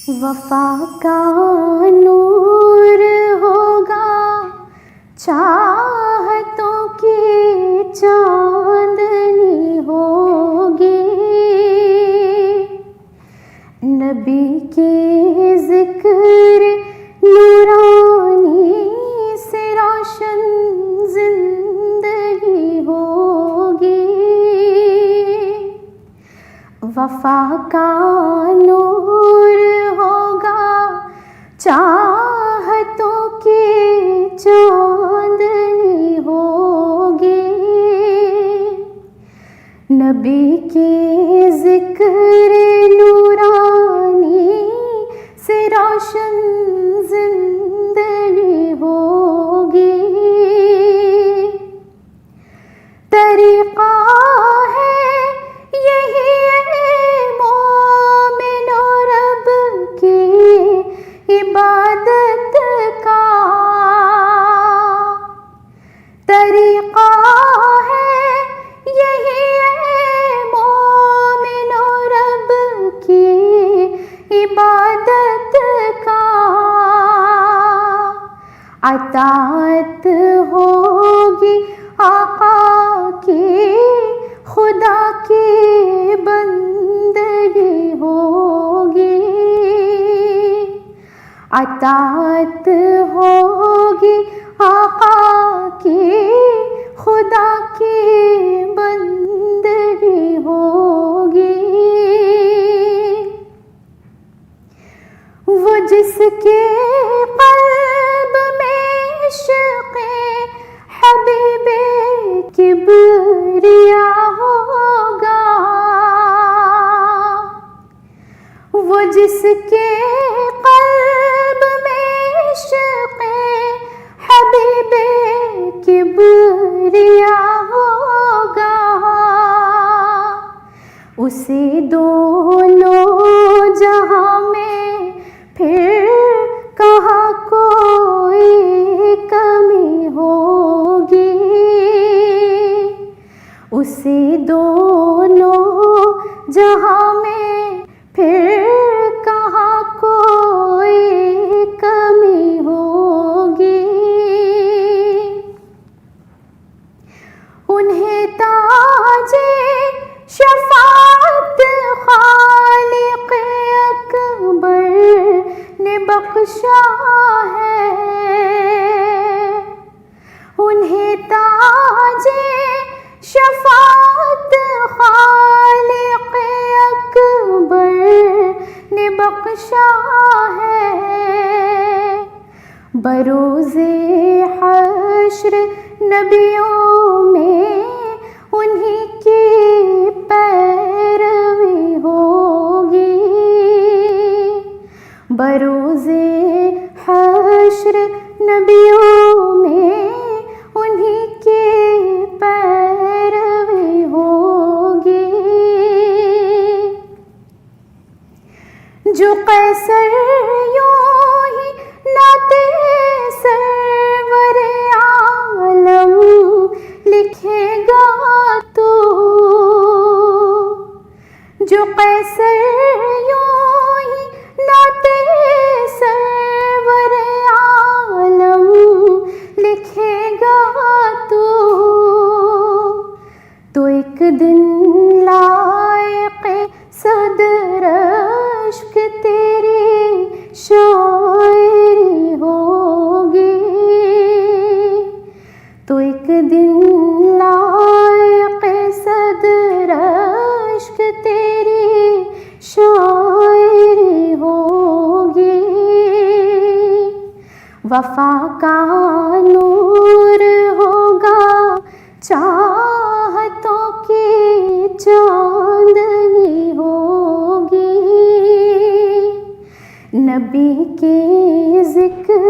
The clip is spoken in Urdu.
وفا کا نور ہوگا، چاہتوں کی چاندنی ہوگی، نبی کی ذکر نورانی سے روشن زندگی ہوگی، وفا کا نور ہوگا، چاہتوں کی چاندنی ہوگی، نبی کی ذکر نورانی سے روشن زندگی ہوگی، طریقہ ہے یہی مومن و رب کی عبادت کا، طریقہ ہے یہی مومن و رب کی عبادت کا، اطاعت ہوگی آقا کی، خدا کی بندگی ہوگی، اطاعت ہوگی آقا کی، خدا کی بندگی ہوگی، وہ جس کے قلب میں عشق حبیب کبریا ہوگا، وہ جس کے قلب میں عشق حبیب کبریا ہوگا، اسے دونوں جہاں میں پھر کہاں کوئی کمی ہوگی، اسے دونوں جہاں میں پھر کہاں کوئی کمی ہوگی، انہیں تاج شفاعت خالق اکبر نے بخشا ہے، انہیں تاج شفاعت خالق اکبر نے بخشا ہے، بروز حشر نبیوں میں انہیں کی پیروی ہوگی، بروز حشر نبیوں میں انہیں کی پیروی ہوگی، جو قیصر یوں ہی نعت سرور عالم لکھے گا تو، جو قیصر یوں ہی نعت سرور عالم لکھے گا تو ایک دن لائق صدر اشک تیری شاعری ہوگی، تو ایک دن لائق صدر اشک تیری شاعری ہوگی، وفا کا نور ہوگا، چاہتوں کی چاندنی ہوگی، نبی کی ذکر